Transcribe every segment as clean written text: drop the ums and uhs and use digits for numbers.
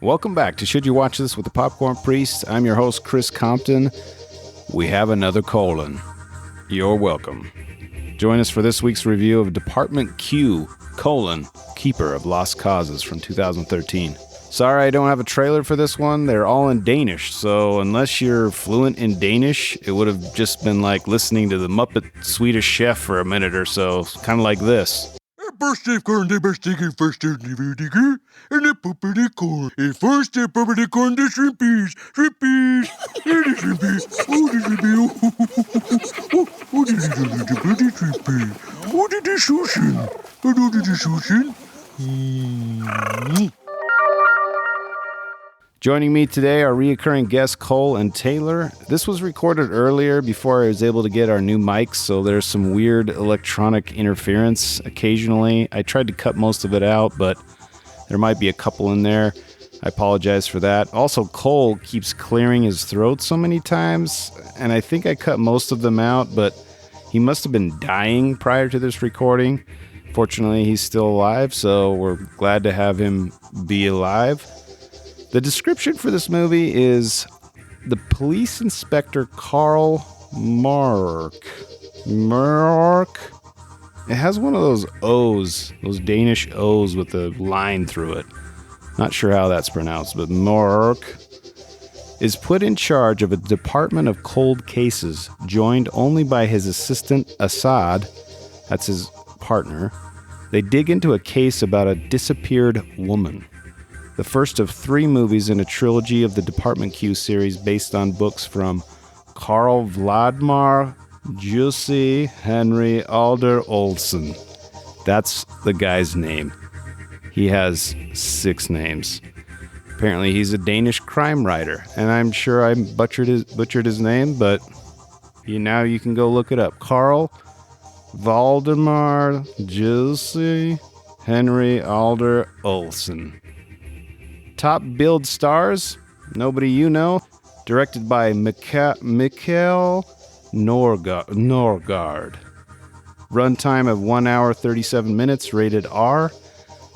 Welcome back to Should You Watch This with the Popcorn Priest. I'm your host, Chris Compton. We have another colon. You're welcome. Join us for this week's review of Department Q, Keeper of Lost Causes from 2013. Sorry I don't have a trailer for this one. They're all in Danish, so unless you're fluent in Danish, it would have just been like listening to the Muppet Swedish Chef for a minute or so, kind of like this. First step corn, the best thing first and the puppety corn. First step puppety corn, the shrimpies, shrimpies, the shrimpies, oh the shrimpy, oh the shrimpy, oh the sushi, oh the sushi. Joining me today are reoccurring guests Cole and Taylor. This was recorded earlier before I was able to get our new mics, so there's some weird electronic interference occasionally. I tried to cut most of it out, but there might be a couple in there. I apologize for that. Also, Cole keeps clearing his throat so many times, and I think I cut most of them out, but he must have been dying prior to this recording. Fortunately, he's still alive, so we're glad to have him be alive. The description for this movie is the police inspector Carl Mørck. It has one of those O's, those Danish O's with a line through it. Not sure how that's pronounced, but Mørck is put in charge of a department of cold cases, joined only by his assistant Assad, that's his partner. They dig into a case about a disappeared woman. The first of 3 movies in a trilogy of the Department Q series based on books from Carl Vladimir Jussi Henry Alder Olsen. That's the guy's name. He has 6 names. Apparently he's a Danish crime writer, and I'm sure I butchered his name, but now you can go look it up. Carl Valdemar Jussi Henry Alder Olsen. Top billed stars, nobody you know. Directed by Mikael Norgard. Runtime of 1 hour 37 minutes, rated R.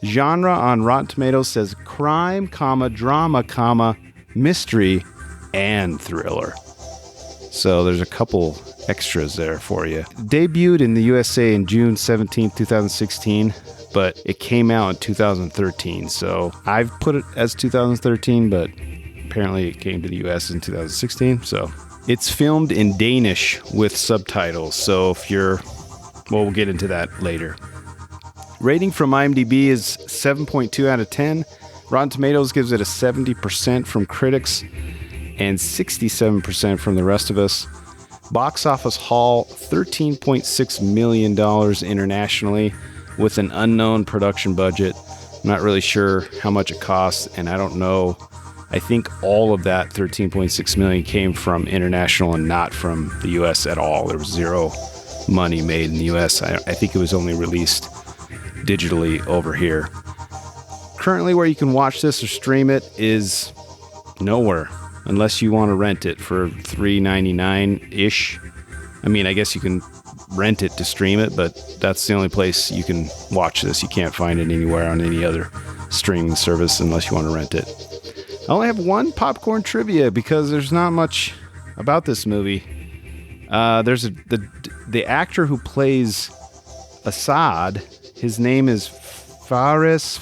Genre on Rotten Tomatoes says crime, drama, mystery, and thriller. So there's a couple extras there for you. Debuted in the USA in June 17, 2016. But it came out in 2013, so I've put it as 2013, but apparently it came to the US in 2016, so it's filmed in Danish with subtitles, so we'll get into that later. Rating from IMDb is 7.2 out of 10. Rotten Tomatoes gives it a 70% from critics and 67% from the rest of us. Box office haul, $13.6 million internationally, with an unknown production budget. I'm not really sure how much it costs, and I don't know. I think all of that $13.6 million came from international and not from the US at all. There was zero money made in the US. I think it was only released digitally over here. Currently, where you can watch this or stream it is nowhere, unless you want to rent it for $3.99-ish. I mean, I guess you can rent it to stream it, but that's the only place you can watch this. You can't find it anywhere on any other streaming service unless you want to rent it. I only have one popcorn trivia because there's not much about this movie. There's the actor who plays Assad. His name is Faris.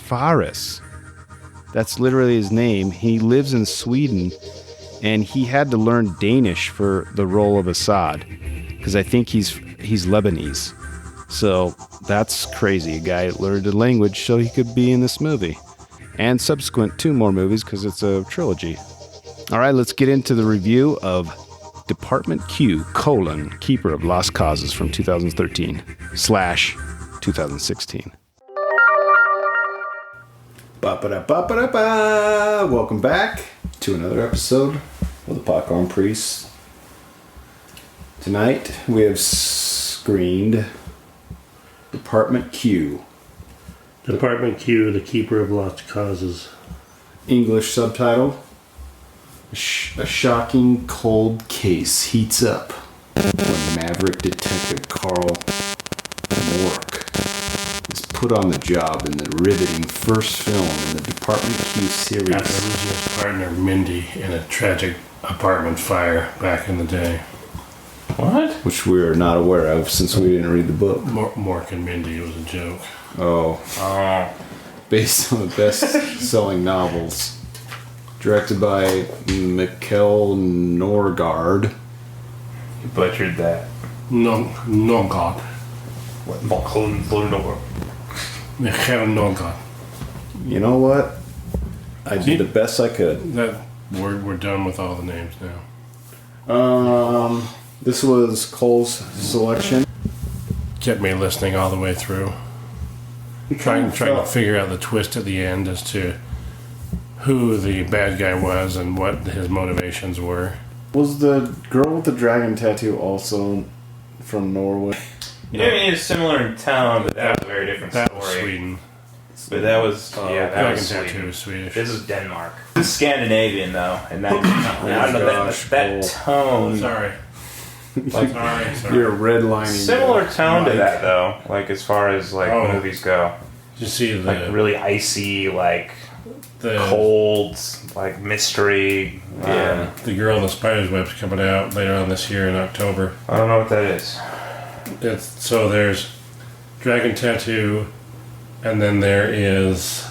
That's literally his name. He lives in Sweden, and he had to learn Danish for the role of Assad because I think he's Lebanese. So that's crazy. A guy learned a language so he could be in this movie. And subsequent 2 more movies because it's a trilogy. All right, let's get into the review of Department Q, Keeper of Lost Causes from 2013/2016. Ba-ba-da-ba-ba-da-ba. Welcome back to another episode of the Popcorn Priest. Tonight we have screened Department Q. Department Q, the Keeper of Lost Causes. English subtitle. A shocking cold case heats up when Maverick Detective Carl Mørck is put on the job in the riveting first film in the Department Q series. After losing his partner Mindy in a tragic apartment fire back in the day. What? Which we're not aware of since we didn't read the book. Mork and Mindy was a joke. Oh. Based on the best-selling novels. Directed by Mikkel Norgard. You butchered that. No God. What? Michael Michael Norgard. You know what? I did the best I could. That we're done with all the names now. This was Cole's selection. Kept me listening all the way through. Trying to figure out the twist at the end as to who the bad guy was and what his motivations were. Was the girl with the dragon tattoo also from Norway? You know, I mean, it's similar in tone, but that was a very different That story. was Sweden. But that was, that Dragon was tattoo Sweden. was Swedish. This is Denmark. This is Scandinavian, though. And that, I don't know, that tone. Sorry. Like, Sorry. You're redlining. similar tone to that, though. Like, as far as, like, movies go. You see the Like, really icy, like, the cold, like, mystery. the Girl in the Spider's Web's coming out later on this year in October. I don't know what that is. So there's Dragon Tattoo, and then there is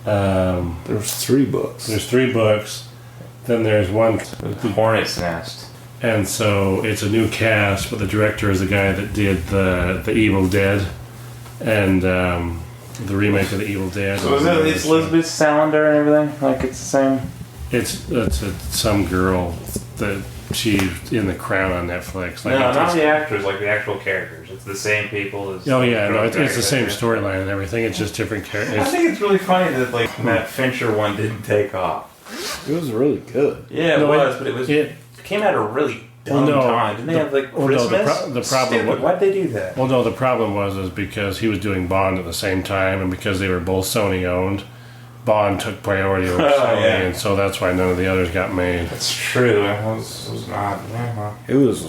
There's 3 books. there's 3 books. Then there's one, The Hornet's Nest. and so it's a new cast, but the director is the guy that did the Evil Dead and the remake of the Evil Dead. So is it, it's Elizabeth Salander and everything? Like, it's the same? It's some girl that she's in The Crown on Netflix. Like, No, it's- not the actors, like the actual characters. It's the same people as. Oh yeah, no, it's the Dragon same Tattoo. storyline and everything. It's just different I characters. think it's really funny that like that Fincher one didn't take off. It was really good. Yeah, No, it was, but it came out at a really dumb time. Didn't they have like Christmas? the problem. Stupid. Why'd they do that? Well, no, the problem was because he was doing Bond at the same time, and because they were both Sony owned, Bond took priority over Sony, yeah. and so that's why none of the others got made. That's true. It was not. Yeah, well. It was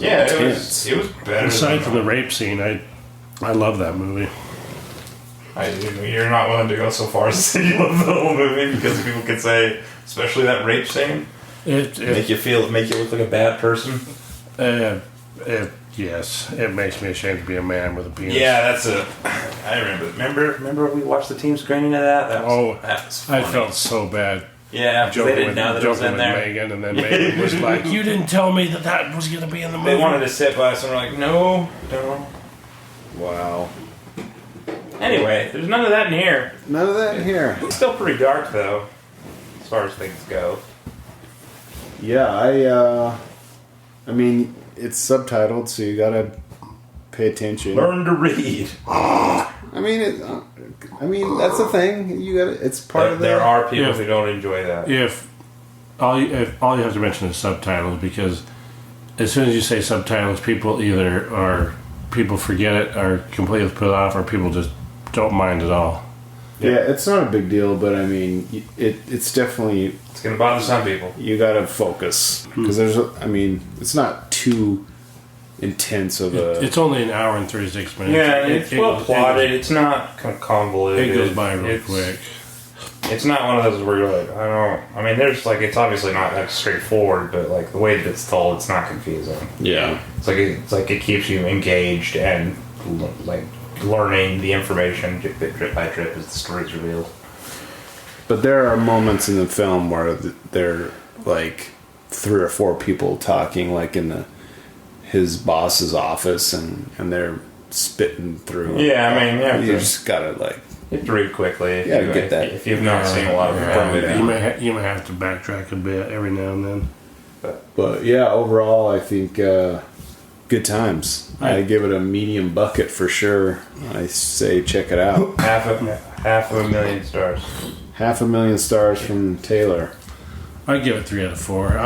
intense. It was better. Aside from the rape scene, I love that movie. You're not willing to go so far as to say you love the whole movie because people could say, especially that rape scene, make you look like a bad person. Yes, it makes me ashamed to be a man with a penis. Yeah, I remember. Remember when we watched the team screening of that? That was funny. I felt so bad. Yeah, because they didn't know that it was in there. Megan, and then Megan was like, "You didn't tell me that was going to be in the movie." They wanted to sit by us, and we're like, "No, don't." Wow. Anyway, there's none of that in here. None of that here. It's still pretty dark, though, as far as things go. Yeah, I mean, it's subtitled, so you gotta pay attention. Learn to read. I mean, that's the thing. You gotta. It's part of the. There are people Yeah. who don't enjoy that. If all you have to mention is subtitles, because as soon as you say subtitles, people people forget it, or completely put it off, or people just don't mind at all. Yeah, it's not a big deal, but I mean, it's definitely. It's gonna bother some people. You gotta focus because it's not too intense of a. It's only an hour and 36 minutes. Yeah, it's well plotted. It's not convoluted. It goes by real quick. It's not one of those where you're like, I mean, there's like, it's obviously not that straightforward, but like the way that it's told, it's not confusing. Yeah. It's like it keeps you engaged and like learning the information drip by drip as the story's revealed. But there are moments in the film where they're like 3 or 4 people talking, like in his boss's office, and they're spitting through. Yeah, I mean, you just gotta like. You have to read quickly. Yeah, get that. If you've not seen a lot of it. You may have to backtrack a bit every now and then. But yeah, overall, I think good times. I give it a medium bucket for sure. I say check it out. Half of 1,000,000 stars. 500,000 stars from Taylor. I give it 3 out of 4.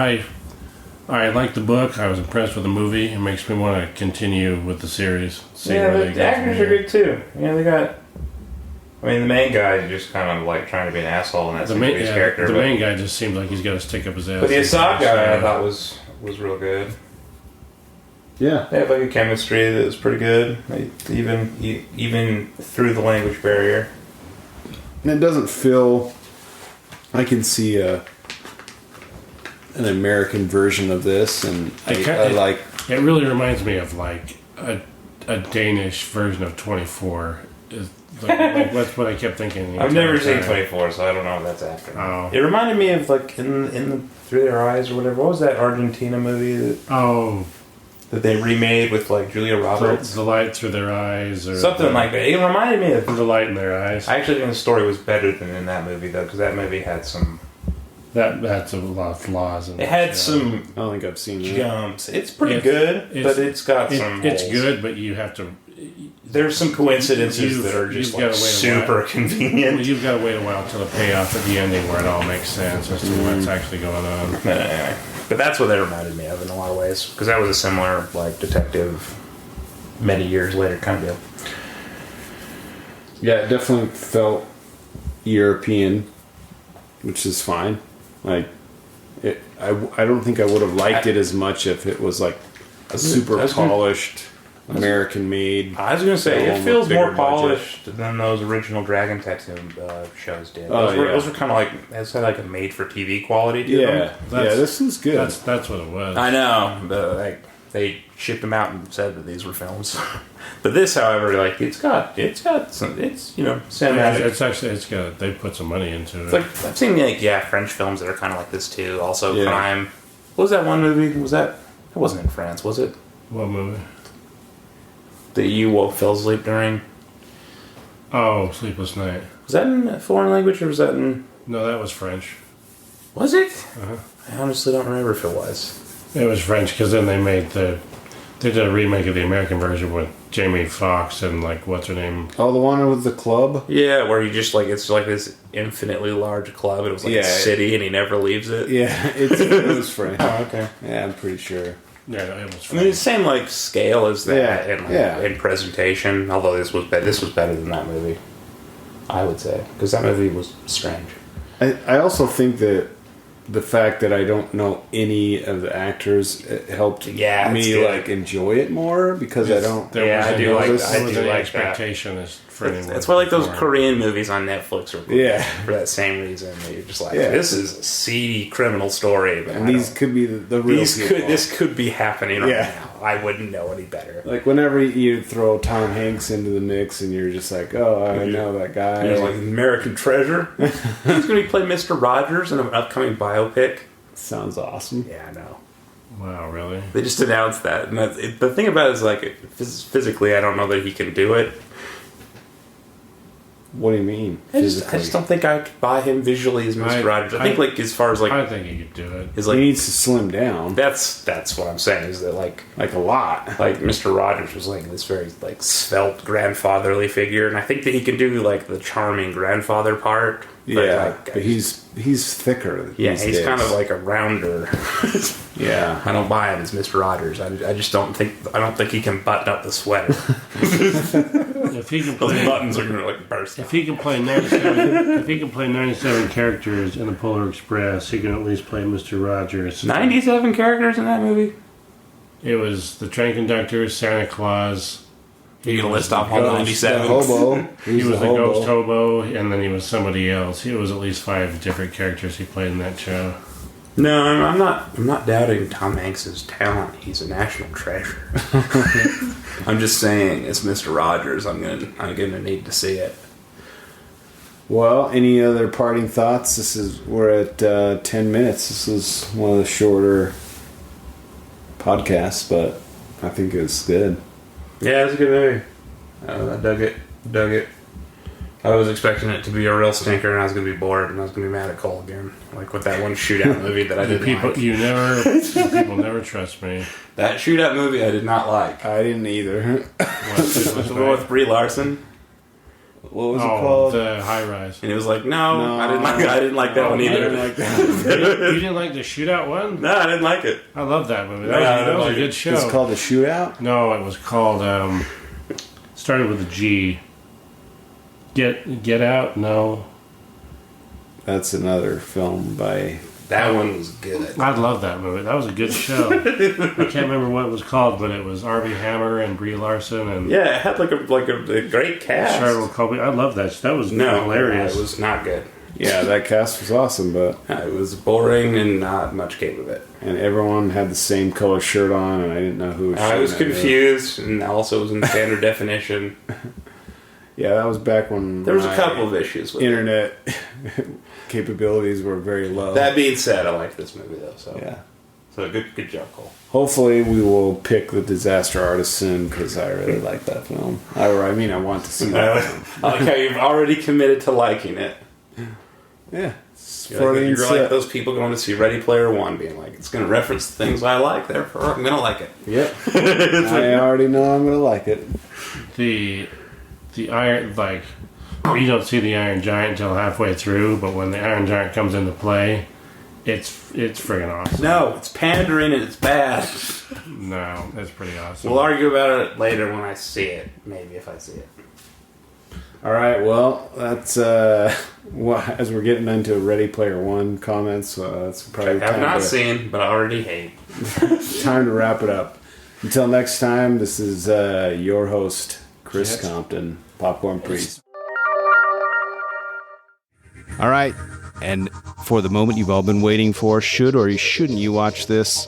I like the book. I was impressed with the movie. It makes me want to continue with the series. The actors are good too. Yeah, they got. I mean, the main guy is just kind of like trying to be an asshole, and that's his character. The main guy just seems like he's got to stick up his ass. But the Assad guy, I thought was real good. Yeah. They have like a chemistry that was pretty good, even through the language barrier. And it doesn't feel... I can see an American version of this, and I like... It really reminds me of like a Danish version of 24. Like that's what I kept thinking. I've never seen 24, so I don't know what that's after. Oh. It reminded me of like in the Through Their Eyes or whatever. What was that Argentina movie that they remade with like Julia Roberts? The Light Through Their Eyes, or something like that. It reminded me of The Light in Their Eyes. I actually think the story was better than in that movie though, because that movie had some. That had a lot of flaws in it. It had some. I don't think I've seen that. Jumps. It's pretty good, but it's got some. It's holes. good, but you have to. There's some coincidences that are just like super convenient. Well, you've got to wait a while till the payoff at the ending where it all makes sense as to what's actually going on. Anyway, but that's what they reminded me of in a lot of ways, because that was a similar like detective, many years later kind of deal. Yeah, it definitely felt European, which is fine. Like, I don't think I would have liked it as much if it was like a super polished, American-made. I was going to say, it feels more budget. polished than those original Dragon Tattoo shows did. Those were kind of like, it had like a made-for-TV quality to them. This one's good. That's what it was. I know, but like they shipped them out and said that these were films. But this, however, like it's got some, cinematic. It's got. They put some money into it. It's like I've seen French films that are kind of like this too. Also, Yeah. crime. What was that one movie? It wasn't in France, was it? What movie? That you fell asleep during. Oh, Sleepless Night. Was that in a foreign language or was that in? No, that was French. Was it? Uh-huh. I honestly don't remember if it was. It was French because then they did a remake of the American version with Jamie Foxx and like what's her name? Oh, the one with the club? Yeah, where he just like it's like this infinitely large club. It was like a city, and he never leaves it. Yeah, it was French. Oh, okay. Yeah, I'm pretty sure. Yeah, it was French. I mean, the same like scale as that, Yeah, in presentation. Although this was better than that movie, I would say, because that movie was strange. I also think that the fact that I don't know any of the actors helped me like enjoy it more because I don't. I do like expectation is for anyone. That's why like those Korean movies on Netflix are cool. Yeah, for that same reason. You're just like, this is a seedy criminal story, but and these could be the real. This could be happening right now. I wouldn't know any better. Like whenever you throw Tom Hanks into the mix, and you're just like, oh, I know that guy. He's like American Treasure. He's going to play Mr. Rogers in an upcoming biopic. Sounds awesome. Yeah, I know. Wow, really? They just announced that. And the thing about it is, like, physically, I don't know that he can do it. What do you mean? I just don't think I could buy him visually as Mr. Rogers. I think, like, as far as, like... I think he could do it. He needs to slim down. That's what I'm saying, is that, like a lot. Like, Mr. Rogers was, like, this very, like, svelte, grandfatherly figure, and I think that he can do, like, the charming grandfather part. But he's thicker. Yeah, he's kind of like a rounder. Yeah, I don't buy him as Mr. Rogers. I just don't think he can button up the sweater. If he can play, those buttons are gonna like burst. If he can play 97 characters in the Polar Express, he can at least play Mr. Rogers. 97 characters in that movie. It was the train conductor, Santa Claus. You're gonna list off all 97. Hobo. He was the ghost hobo, and then he was somebody else. It was at least 5 different characters he played in that show. No, I'm not doubting Tom Hanks' talent. He's a national treasure. I'm just saying, as Mr. Rogers, I'm gonna need to see it. Well, any other parting thoughts? We're at 10 minutes. This is one of the shorter podcasts, but I think it's good. Yeah, it's a good movie. I dug it. I was expecting it to be a real stinker, and I was going to be bored, and I was going to be mad at Cole again. Like with that one shootout movie that I didn't like. People never trust me. That shootout movie I did not like. I didn't either. The one with Brie Larson. What was it called? The High Rise. And it was like, no, I didn't like that one either. I didn't like that. You didn't like the shootout one? No, I didn't like it. I love that movie. That was a good show. It's called The Shootout? No, it was called, started with a G. Get Out? No. That's another film by That one was good. I love that movie. That was a good show. I can't remember what it was called, but it was Armie Hammer and Brie Larson and Yeah, it had like a great cast. Charlotte Colby. I love that. That was hilarious. It was not good. Yeah, that cast was awesome, but It was boring and not much came of it. and everyone had the same color shirt on, and I didn't know who was I was shooting that, confused, and also was in standard definition. Yeah, that was back when There was a my couple of issues with it. internet capabilities were very low. That being said, I like this movie though. So yeah. so good job, Cole. Hopefully, we will pick The Disaster Artist soon because I really like that film. I want to see that film. I like how you've already committed to liking it. Yeah. You're like those people going to see Ready Player One, being like, it's going to reference the things I like, therefore I'm going to like it. Yep. I already know I'm going to like it. The Iron, like, you don't see the Iron Giant until halfway through, but when the Iron Giant comes into play, it's friggin' awesome. No, it's pandering and it's bad. No, it's pretty awesome. We'll argue about it later when I see it. Maybe if I see it. All right, well, that's as we're getting into Ready Player One comments, that's probably I have not seen, but I already hate. time to wrap it up. Until next time, this is your host, Chris Compton, Popcorn Priest. All right, and for the moment you've all been waiting for, should or shouldn't you watch this?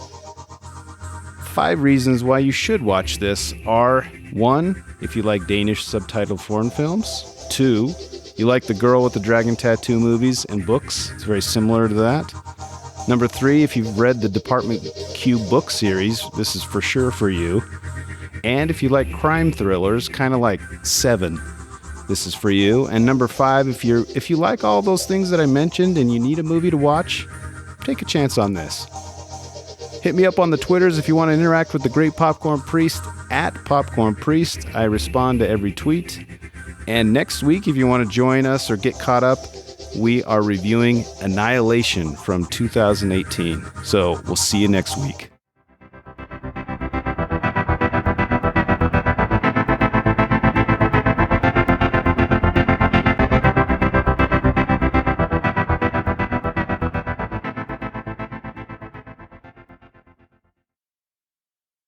5 reasons why you should watch this are: 1, if you like Danish subtitled foreign films; 2, you like the Girl with the Dragon Tattoo movies and books. It's very similar to that. Number 3, if you've read the Department Q book series, this is for sure for you. And if you like crime thrillers, kind of like Seven, this is for you. And number 5, if you like all those things that I mentioned and you need a movie to watch, take a chance on this. Hit me up on the Twitters if you want to interact with the great Popcorn Priest at Popcorn Priest. I respond to every tweet. And next week, if you want to join us or get caught up, we are reviewing Annihilation from 2018. So we'll see you next week.